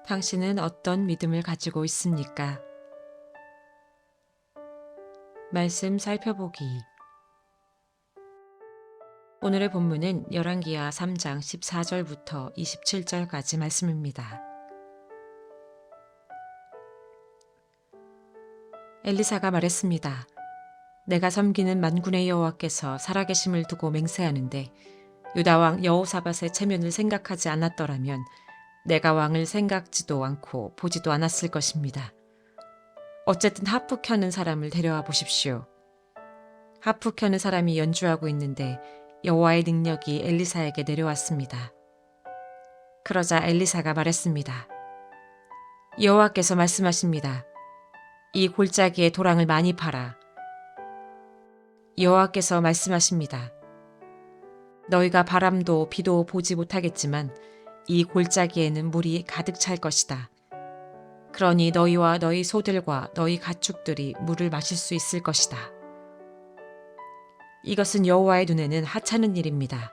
당신은 어떤 믿음을 가지고 있습니까? 말씀 살펴보기. 오늘의 본문은 열왕기하 3장 14절부터 27절까지 말씀입니다. 엘리사가 말했습니다. 내가 섬기는 만군의 여호와께서 살아계심을 두고 맹세하는데 유다 왕 여호사밧의 체면을 생각하지 않았더라면 내가 왕을 생각지도 않고 보지도 않았을 것입니다. 어쨌든 하프 켜는 사람을 데려와 보십시오. 하프 켜는 사람이 연주하고 있는데 여호와의 능력이 엘리사에게 내려왔습니다. 그러자 엘리사가 말했습니다. 여호와께서 말씀하십니다. 이 골짜기에 도랑을 많이 파라. 여호와께서 말씀하십니다. 너희가 바람도 비도 보지 못하겠지만 이 골짜기에는 물이 가득 찰 것이다. 그러니 너희와 너희 소들과 너희 가축들이 물을 마실 수 있을 것이다. 이것은 여호와의 눈에는 하찮은 일입니다.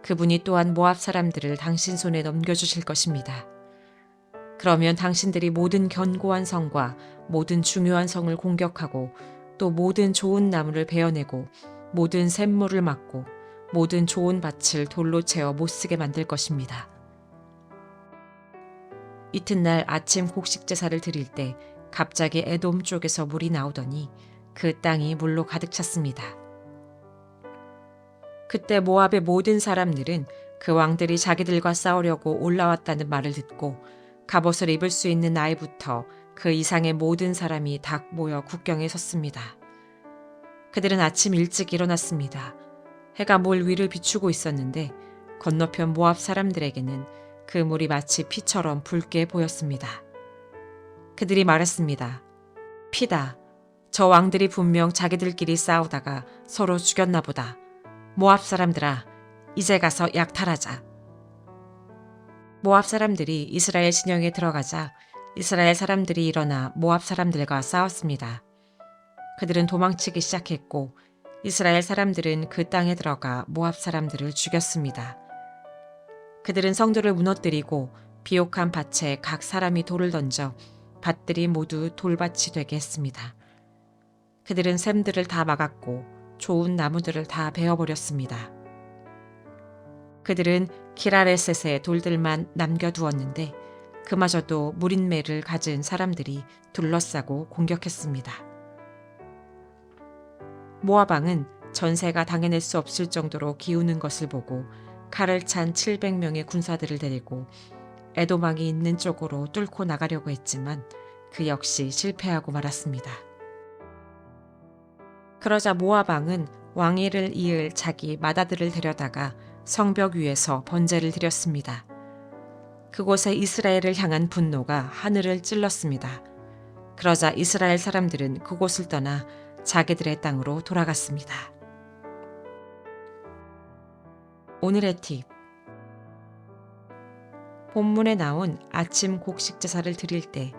그분이 또한 모압 사람들을 당신 손에 넘겨주실 것입니다. 그러면 당신들이 모든 견고한 성과 모든 중요한 성을 공격하고 또 모든 좋은 나무를 베어내고 모든 샘물을 막고 모든 좋은 밭을 돌로 채워 못쓰게 만들 것입니다. 이튿날 아침 곡식 제사를 드릴 때 갑자기 에돔 쪽에서 물이 나오더니 그 땅이 물로 가득 찼습니다. 그때 모압의 모든 사람들은 그 왕들이 자기들과 싸우려고 올라왔다는 말을 듣고 갑옷을 입을 수 있는 나이부터 그 이상의 모든 사람이 다 모여 국경에 섰습니다. 그들은 아침 일찍 일어났습니다. 해가 몰 위를 비추고 있었는데 건너편 모압 사람들에게는 그 물이 마치 피처럼 붉게 보였습니다. 그들이 말했습니다. 피다. 저 왕들이 분명 자기들끼리 싸우다가 서로 죽였나 보다. 모압 사람들아, 이제 가서 약탈하자. 모압 사람들이 이스라엘 진영에 들어가자 이스라엘 사람들이 일어나 모압 사람들과 싸웠습니다. 그들은 도망치기 시작했고 이스라엘 사람들은 그 땅에 들어가 모압 사람들을 죽였습니다. 그들은 성들을 무너뜨리고 비옥한 밭에 각 사람이 돌을 던져 밭들이 모두 돌밭이 되게 했습니다. 그들은 샘들을 다 막았고 좋은 나무들을 다 베어버렸습니다. 그들은 기라레셋의 돌들만 남겨두었는데 그마저도 무린매를 가진 사람들이 둘러싸고 공격했습니다. 모압 왕은 전세가 당해낼 수 없을 정도로 기우는 것을 보고 칼을 찬 700명의 군사들을 데리고 에돔 왕이 있는 쪽으로 뚫고 나가려고 했지만 그 역시 실패하고 말았습니다. 그러자 모압 왕은 왕위를 이을 자기 맏아들을 데려다가 성벽 위에서 번제를 드렸습니다. 그곳에 이스라엘을 향한 분노가 하늘을 찔렀습니다. 그러자 이스라엘 사람들은 그곳을 떠나 자기들의 땅으로 돌아갔습니다. 오늘의 팁. 본문에 나온 아침 곡식 제사를 드릴 때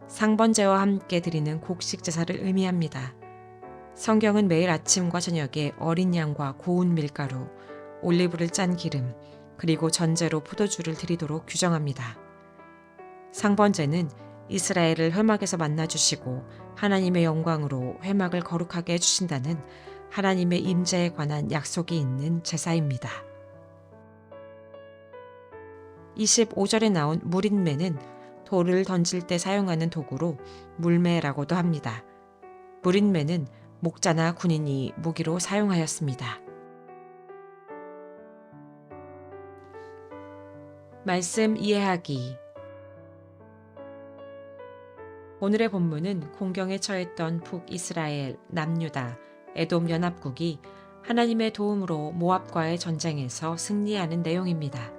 상번제와 함께 드리는 곡식 제사를 의미합니다. 성경은 매일 아침과 저녁에 어린 양과 고운 밀가루, 올리브를 짠 기름, 그리고 전제로 포도주를 드리도록 규정합니다. 상번제는 이스라엘을 회막에서 만나주시고 하나님의 영광으로 회막을 거룩하게 해주신다는 하나님의 임재에 관한 약속이 있는 제사입니다. 25절에 나온 무린매는 돌을 던질 때 사용하는 도구로 물매라고도 합니다. 무린매는 목자나 군인이 무기로 사용하였습니다. 말씀 이해하기. 오늘의 본문은 공경에 처했던 북이스라엘, 남유다, 에돔 연합국이 하나님의 도움으로 모압과의 전쟁에서 승리하는 내용입니다.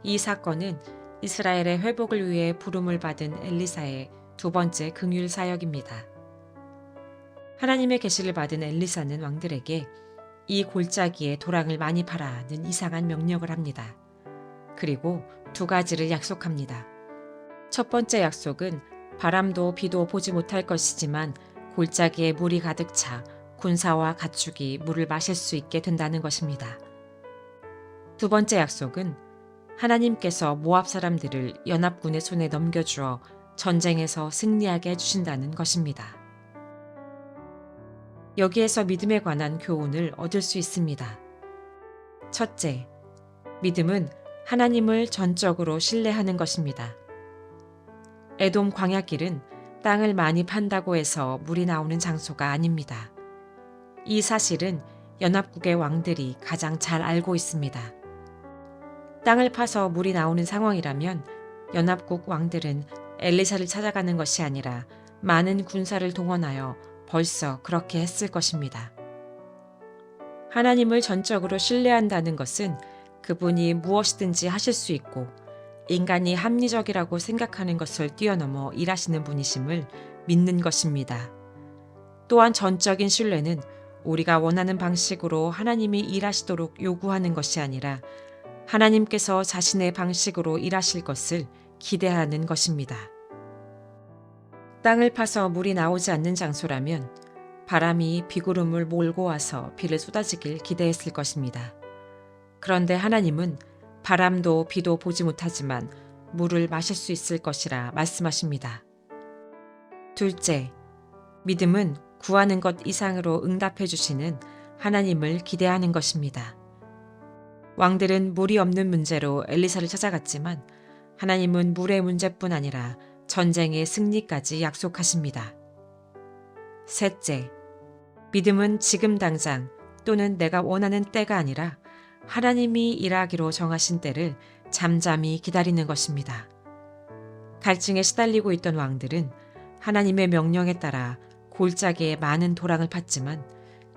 이 사건은 이스라엘의 회복을 위해 부름을 받은 엘리사의 두 번째 긍휼 사역입니다. 하나님의 계시를 받은 엘리사는 왕들에게 이 골짜기에 도랑을 많이 파라는 이상한 명령을 합니다. 그리고 두 가지를 약속합니다. 첫 번째 약속은 바람도 비도 보지 못할 것이지만 골짜기에 물이 가득 차 군사와 가축이 물을 마실 수 있게 된다는 것입니다. 두 번째 약속은 하나님께서 모압 사람들을 연합군의 손에 넘겨주어 전쟁에서 승리하게 해주신다는 것입니다. 여기에서 믿음에 관한 교훈을 얻을 수 있습니다. 첫째, 믿음은 하나님을 전적으로 신뢰하는 것입니다. 에돔 광야길은 땅을 많이 판다고 해서 물이 나오는 장소가 아닙니다. 이 사실은 연합국의 왕들이 가장 잘 알고 있습니다. 땅을 파서 물이 나오는 상황이라면 연합국 왕들은 엘리사를 찾아가는 것이 아니라 많은 군사를 동원하여 벌써 그렇게 했을 것입니다. 하나님을 전적으로 신뢰한다는 것은 그분이 무엇이든지 하실 수 있고 인간이 합리적이라고 생각하는 것을 뛰어넘어 일하시는 분이심을 믿는 것입니다. 또한 전적인 신뢰는 우리가 원하는 방식으로 하나님이 일하시도록 요구하는 것이 아니라 하나님께서 자신의 방식으로 일하실 것을 기대하는 것입니다. 땅을 파서 물이 나오지 않는 장소라면 바람이 비구름을 몰고 와서 비를 쏟아지길 기대했을 것입니다. 그런데 하나님은 바람도 비도 보지 못하지만 물을 마실 수 있을 것이라 말씀하십니다. 둘째, 믿음은 구하는 것 이상으로 응답해 주시는 하나님을 기대하는 것입니다. 왕들은 물이 없는 문제로 엘리사를 찾아갔지만 하나님은 물의 문제뿐 아니라 전쟁의 승리까지 약속하십니다. 셋째, 믿음은 지금 당장 또는 내가 원하는 때가 아니라 하나님이 일하기로 정하신 때를 잠잠히 기다리는 것입니다. 갈증에 시달리고 있던 왕들은 하나님의 명령에 따라 골짜기에 많은 도랑을 팠지만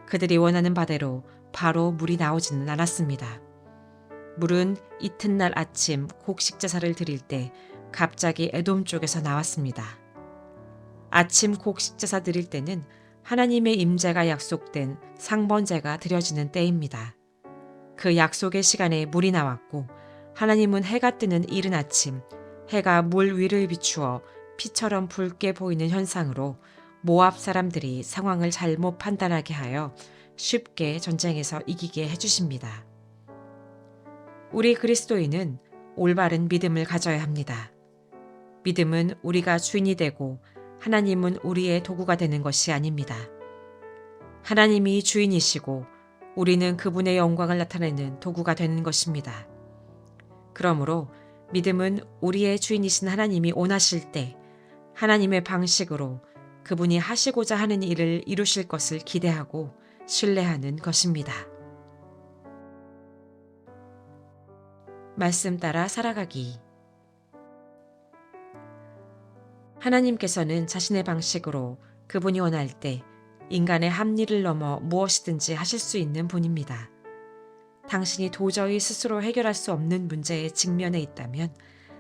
그들이 원하는 바대로 바로 물이 나오지는 않았습니다. 물은 이튿날 아침 곡식 제사를 드릴 때 갑자기 에돔 쪽에서 나왔습니다. 아침 곡식 제사 드릴 때는 하나님의 임재가 약속된 상번제가 드려지는 때입니다. 그 약속의 시간에 물이 나왔고 하나님은 해가 뜨는 이른 아침 해가 물 위를 비추어 피처럼 붉게 보이는 현상으로 모압 사람들이 상황을 잘못 판단하게 하여 쉽게 전쟁에서 이기게 해주십니다. 우리 그리스도인은 올바른 믿음을 가져야 합니다. 믿음은 우리가 주인이 되고 하나님은 우리의 도구가 되는 것이 아닙니다. 하나님이 주인이시고 우리는 그분의 영광을 나타내는 도구가 되는 것입니다. 그러므로 믿음은 우리의 주인이신 하나님이 원하실 때 하나님의 방식으로 그분이 하시고자 하는 일을 이루실 것을 기대하고 신뢰하는 것입니다. 말씀 따라 살아가기. 하나님께서는 자신의 방식으로 그분이 원할 때 인간의 합리를 넘어 무엇이든지 하실 수 있는 분입니다. 당신이 도저히 스스로 해결할 수 없는 문제에 직면해 있다면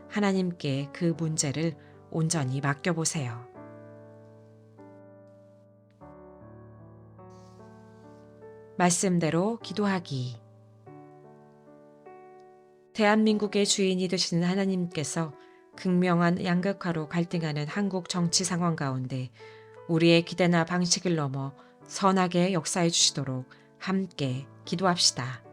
하나님께 그 문제를 온전히 맡겨보세요. 말씀대로 기도하기. 대한민국의 주인이 되시는 하나님께서 극명한 양극화로 갈등하는 한국 정치 상황 가운데 우리의 기대나 방식을 넘어 선하게 역사해 주시도록 함께 기도합시다.